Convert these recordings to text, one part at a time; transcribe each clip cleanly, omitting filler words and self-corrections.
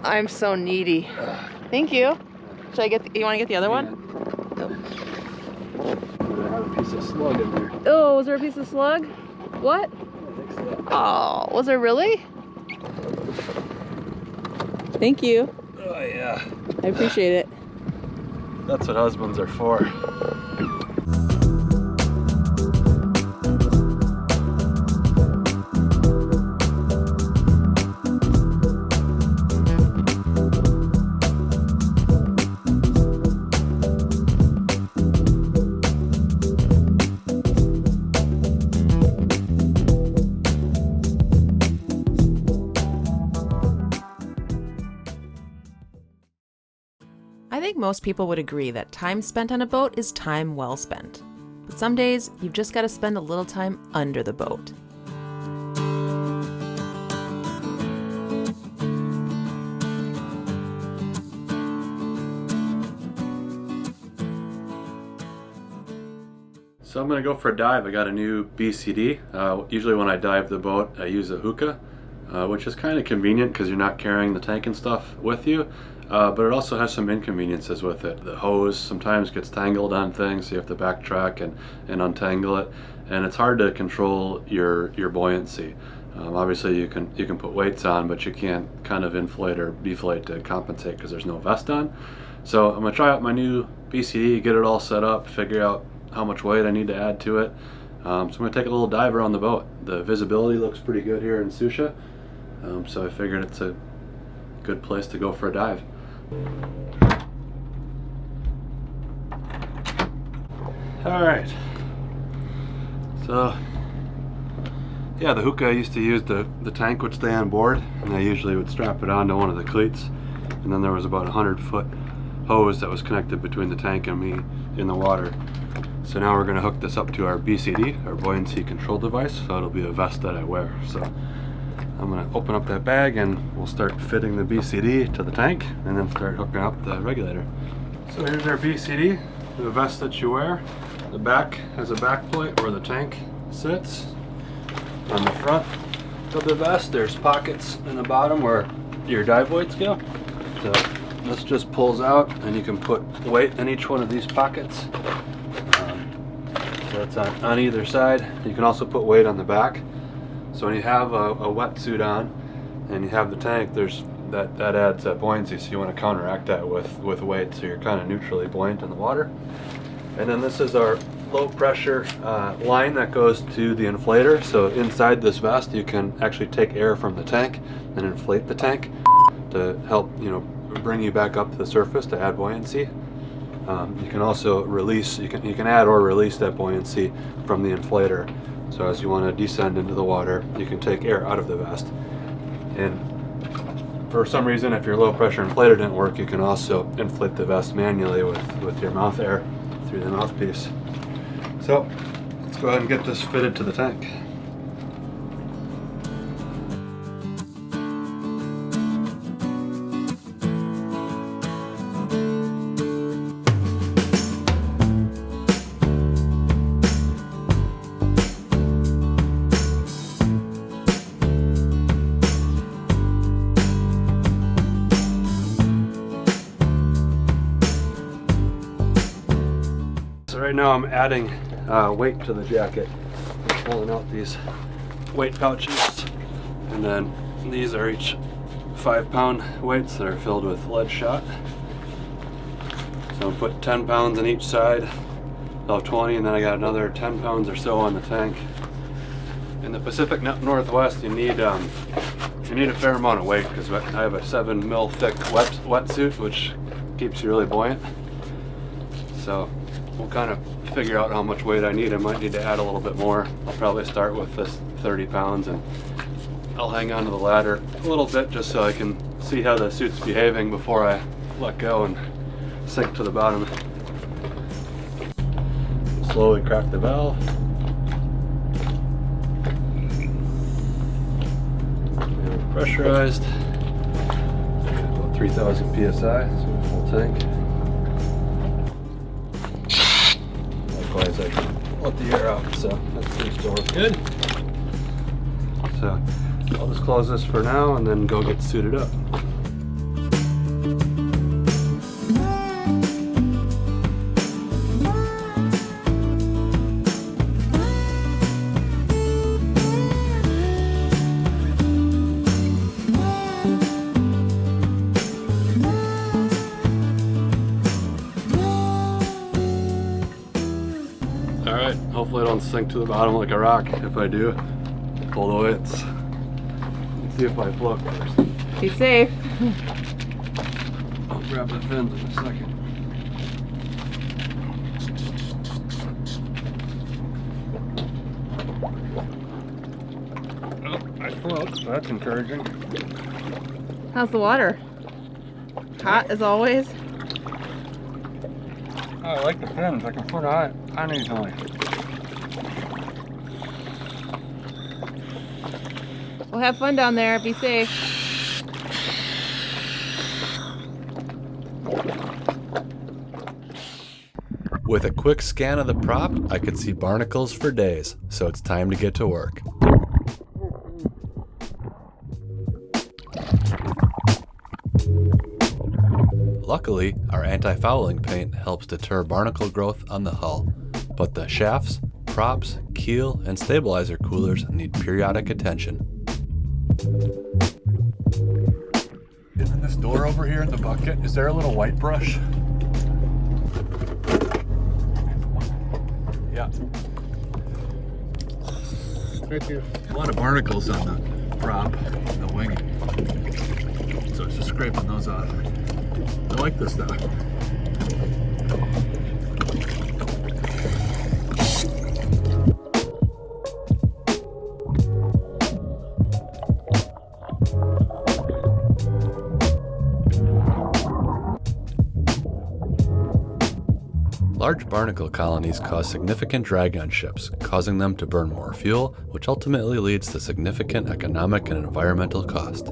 I'm so needy. Thank you. Should I get, you want to get the other one? I have a piece of slug in there. Oh, was there a piece of slug? What? I think so. Oh, was there really? Thank you. Oh yeah. I appreciate it. That's what husbands are for. I think most people would agree that time spent on a boat is time well spent. But some days, you've just got to spend a little time under the boat. So I'm gonna go for a dive. I got a new BCD. Usually when I dive the boat, I use a hookah, which is kind of convenient because you're not carrying the tank and stuff with you. But it also has some inconveniences with it. The hose sometimes gets tangled on things, so you have to backtrack and untangle it. And it's hard to control your buoyancy. Obviously you can put weights on, but you can't kind of inflate or deflate to compensate because there's no vest on. So I'm gonna try out my new BCD, get it all set up, figure out how much weight I need to add to it. So I'm gonna take a little dive around the boat. The visibility looks pretty good here in Susha, so I figured it's a good place to go for a dive. All right, so yeah, the hookah I used to use, the tank would stay on board, and I usually would strap it onto one of the cleats, and then there was about a 100-foot hose that was connected between the tank and me in the water. So now we're going to hook this up to our BCD, our buoyancy control device, so it'll be a vest that I wear. So I'm going to open up that bag and we'll start fitting the BCD to the tank and then start hooking up the regulator. So here's our BCD, the vest that you wear. The back has a back plate where the tank sits. On the front of the vest there's pockets in the bottom where your dive weights go. So this just pulls out and you can put weight in each one of these pockets. So it's on either side. You can also put weight on the back. So when you have a wetsuit on and you have the tank, that adds buoyancy, so you want to counteract that with weight, so you're kind of neutrally buoyant in the water. And then this is our low pressure line that goes to the inflator. So inside this vest you can actually take air from the tank and inflate the tank to help, you know, bring you back up to the surface to add buoyancy. You can also release, you can add or release that buoyancy from the inflator. So as you want to descend into the water, you can take air out of the vest. And for some reason, if your low pressure inflator didn't work, you can also inflate the vest manually with your mouth air through the mouthpiece. So let's go ahead and get this fitted to the tank. So right now I'm adding weight to the jacket. I'm pulling out these weight pouches, and then these are each 5-pound weights that are filled with lead shot. So I'll put 10 pounds on each side, about 20, and then I got another 10 pounds or so on the tank. In the Pacific Northwest, you need a fair amount of weight because I have a 7 mil thick wetsuit, which keeps you really buoyant. So we'll kind of figure out how much weight I need. I might need to add a little bit more. I'll probably start with this 30 pounds and I'll hang onto the ladder a little bit just so I can see how the suit's behaving before I let go and sink to the bottom. Slowly crack the valve. And pressurized. About 3,000 psi, so a full tank. Likewise, I can let the air out, so that seems to work good. So I'll just close this for now and then go get suited up. Hopefully I don't sink to the bottom like a rock. If I do, pull the weights. Let's see if I float first. Be safe. I'll grab the fins in a second. Oh, I float, so that's encouraging. How's the water? Hot as always? Oh, I like the fins. I can float on easily. Well, have fun down there. Be safe. With a quick scan of the prop, I could see barnacles for days, so it's time to get to work. Luckily, our anti-fouling paint helps deter barnacle growth on the hull, but the shafts, props, keel, and stabilizer coolers need periodic attention. Isn't this door over here in the bucket? Is there a little white brush? Yeah. Right here. A lot of barnacles on the prop, the wing. So it's just scraping those off. I like this though. Large barnacle colonies cause significant drag on ships, causing them to burn more fuel, which ultimately leads to significant economic and environmental cost.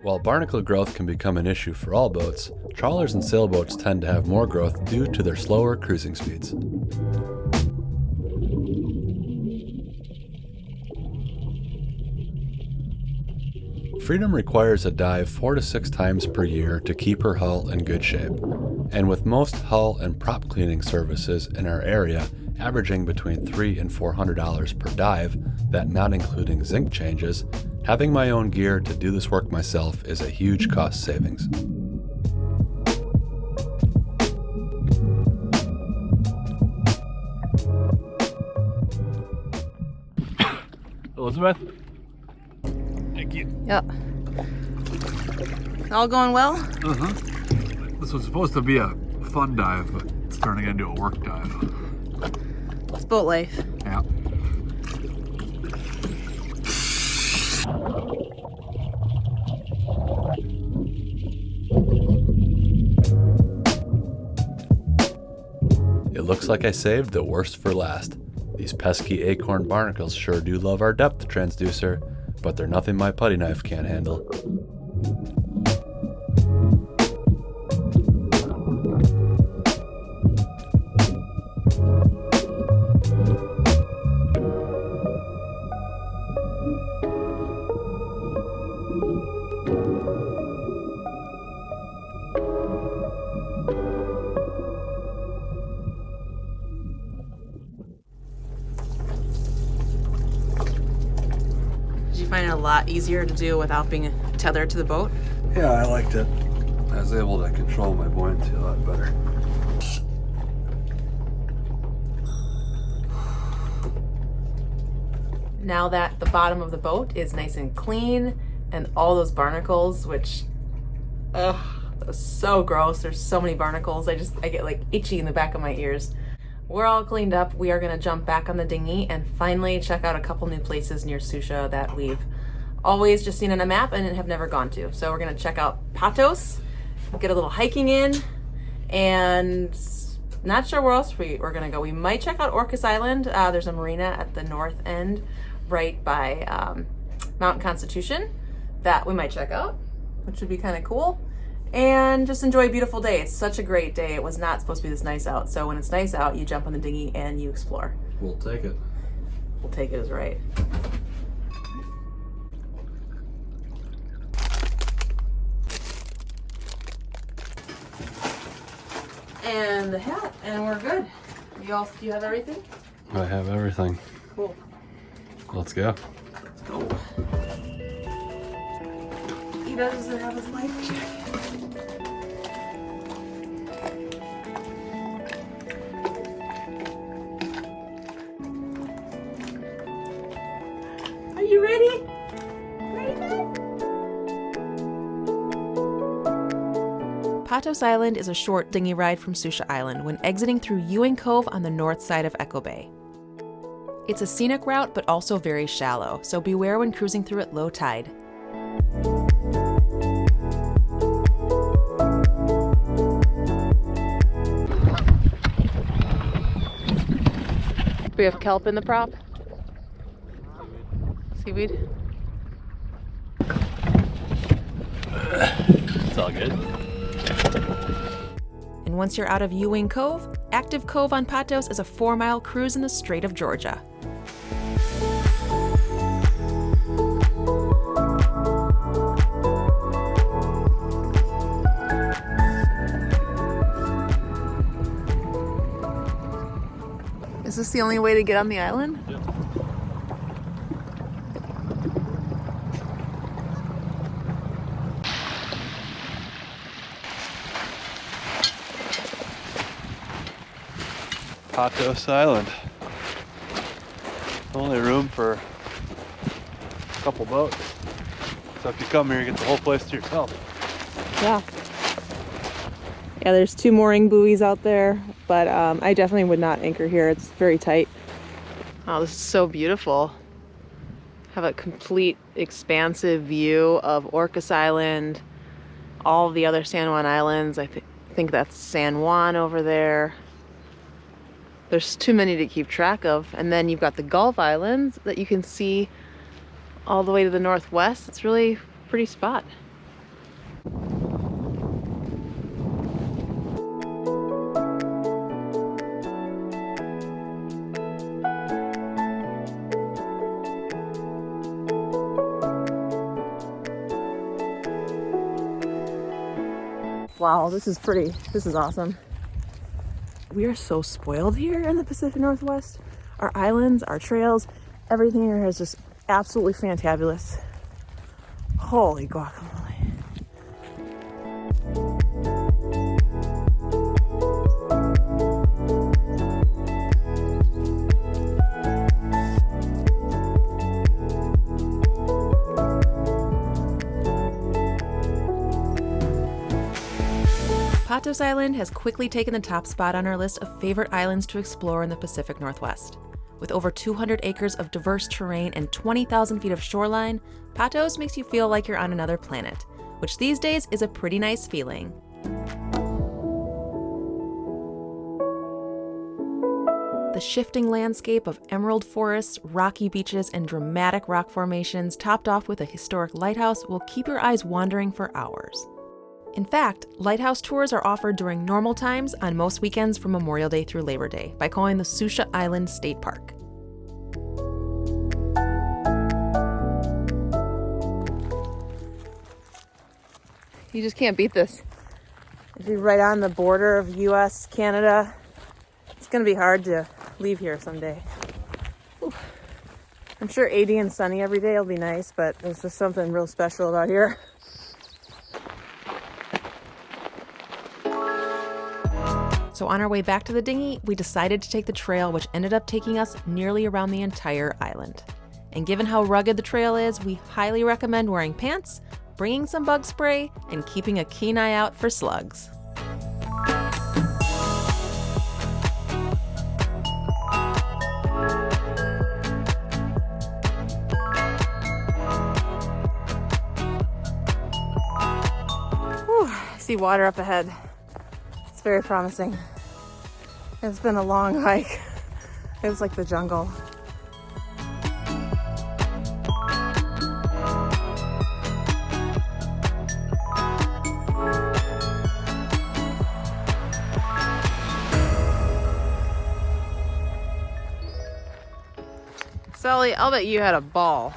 While barnacle growth can become an issue for all boats, trawlers and sailboats tend to have more growth due to their slower cruising speeds. Freedom requires a dive 4 to 6 times per year to keep her hull in good shape. And with most hull and prop cleaning services in our area averaging between $300 and $400 per dive, that not including zinc changes, having my own gear to do this work myself is a huge cost savings. Elizabeth? Thank you. Yep. All going well? Uh-huh. This was supposed to be a fun dive, but it's turning into a work dive. It's boat life. Yeah. It looks like I saved the worst for last. These pesky acorn barnacles sure do love our depth transducer, but they're nothing my putty knife can't handle. Did you find it a lot easier to do without being tethered to the boat? Yeah, I liked it. I was able to control my buoyancy a lot better. Now that the bottom of the boat is nice and clean and all those barnacles, which, ugh, that was so gross. There's so many barnacles. I get like itchy in the back of my ears. We're all cleaned up. We are gonna jump back on the dinghy and finally check out a couple new places near Susha that we've always just seen on a map and have never gone to. So we're gonna check out Patos, get a little hiking in, and not sure where else we're gonna go. We might check out Orcas Island. There's a marina at the north end right by Mount Constitution that we might check out, which would be kind of cool. And just enjoy a beautiful day. It's such a great day. It was not supposed to be this nice out. So when it's nice out, you jump on the dinghy and you explore. We'll take it. We'll take it as right. And the hat, and we're good. Do you have everything? I have everything. Cool. Let's go. Let's go. He doesn't have his life jacket. Patos Island is a short dinghy ride from Susha Island when exiting through Ewing Cove on the north side of Echo Bay. It's a scenic route, but also very shallow, so beware when cruising through at low tide. We have kelp in the prop. Seaweed. It's all good. And once you're out of Ewing Cove, Active Cove on Patos is a 4-mile cruise in the Strait of Georgia. Is this the only way to get on the island? Yep. Patos Island. Only room for a couple boats. So if you come here, you get the whole place to yourself. Yeah. Yeah, there's 2 mooring buoys out there, but I definitely would not anchor here. It's very tight. Oh, this is so beautiful. Have a complete expansive view of Orcas Island, all of the other San Juan Islands. I think that's San Juan over there. There's too many to keep track of. And then you've got the Gulf Islands that you can see all the way to the northwest. It's really a pretty spot. Wow, this is pretty. This is awesome. We are so spoiled here in the Pacific Northwest. Our islands, our trails, everything here is just absolutely fantabulous. Holy guacamole. Patos Island has quickly taken the top spot on our list of favorite islands to explore in the Pacific Northwest. With over 200 acres of diverse terrain and 20,000 feet of shoreline, Patos makes you feel like you're on another planet, which these days is a pretty nice feeling. The shifting landscape of emerald forests, rocky beaches, and dramatic rock formations topped off with a historic lighthouse will keep your eyes wandering for hours. In fact, lighthouse tours are offered during normal times on most weekends from Memorial Day through Labor Day by calling the Susha Island State Park. You just can't beat this. If you're right on the border of US, Canada, it's gonna be hard to leave here someday. Ooh. I'm sure 80 and sunny every day will be nice, but there's just something real special about here. So on our way back to the dinghy, we decided to take the trail, which ended up taking us nearly around the entire island. And given how rugged the trail is, we highly recommend wearing pants, bringing some bug spray, and keeping a keen eye out for slugs. Whew, I see water up ahead. It's very promising. It's been a long hike. It was like the jungle. Sully, I'll bet you had a ball.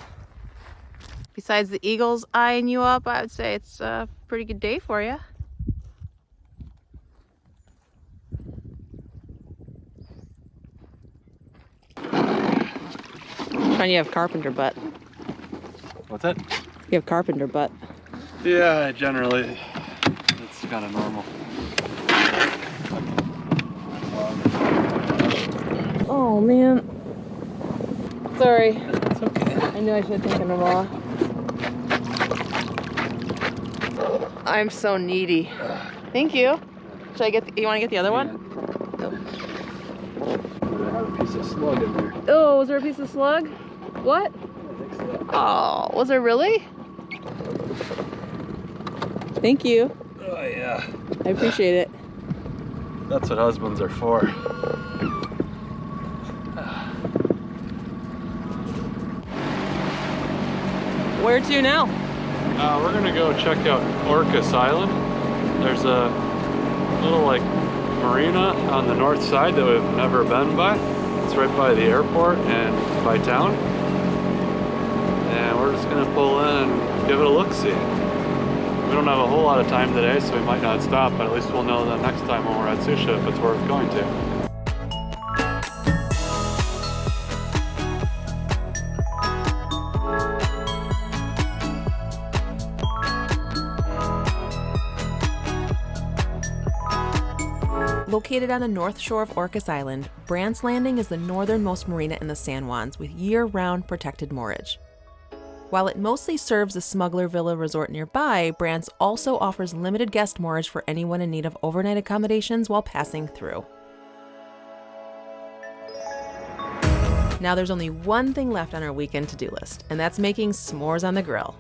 Besides the eagles eyeing you up, I would say it's a pretty good day for you. And you have carpenter butt. What's that? You have carpenter butt. Yeah, generally, it's kind of normal. Oh man. Sorry. It's okay. I knew I should have taken them off. I'm so needy. Thank you. Should I get? You want to get the other one? I have a piece of slug in there. Oh, was there a piece of slug? What? I think so. Oh, was there really? Thank you. Oh yeah. I appreciate it. That's what husbands are for. Where to now? We're gonna go check out Orcas Island. There's a little like marina on the north side that we've never been by. It's right by the airport and by town. And we're just gonna pull in and give it a look-see. We don't have a whole lot of time today, so we might not stop, but at least we'll know the next time when we're at Susha if it's worth going to. Located on the north shore of Orcas Island, Brant's Landing is the northernmost marina in the San Juans with year-round protected moorage. While it mostly serves the Smuggler Villa resort nearby, Brant's also offers limited guest moorage for anyone in need of overnight accommodations while passing through. Now there's only one thing left on our weekend to-do list, and that's making s'mores on the grill.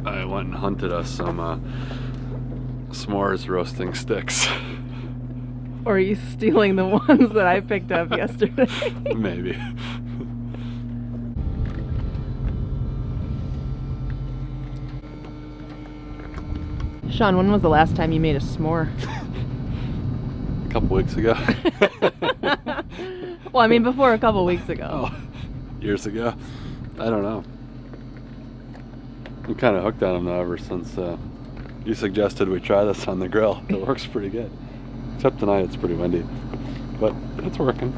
I went and hunted us some s'mores roasting sticks. Or are you stealing the ones that I picked up yesterday? Maybe. Shawn, when was the last time you made a s'more? A couple weeks ago. Well, I mean before a couple weeks ago. Oh, years ago. I don't know. I'm kind of hooked on them though ever since you suggested we try this on the grill. It works pretty good. Except tonight it's pretty windy. But it's working.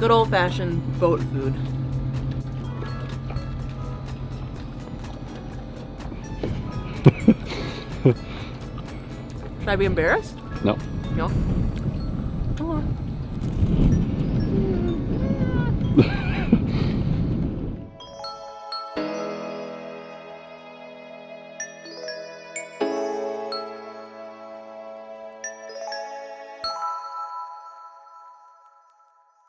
Good old-fashioned boat food. Should I be embarrassed? No. No? Come on.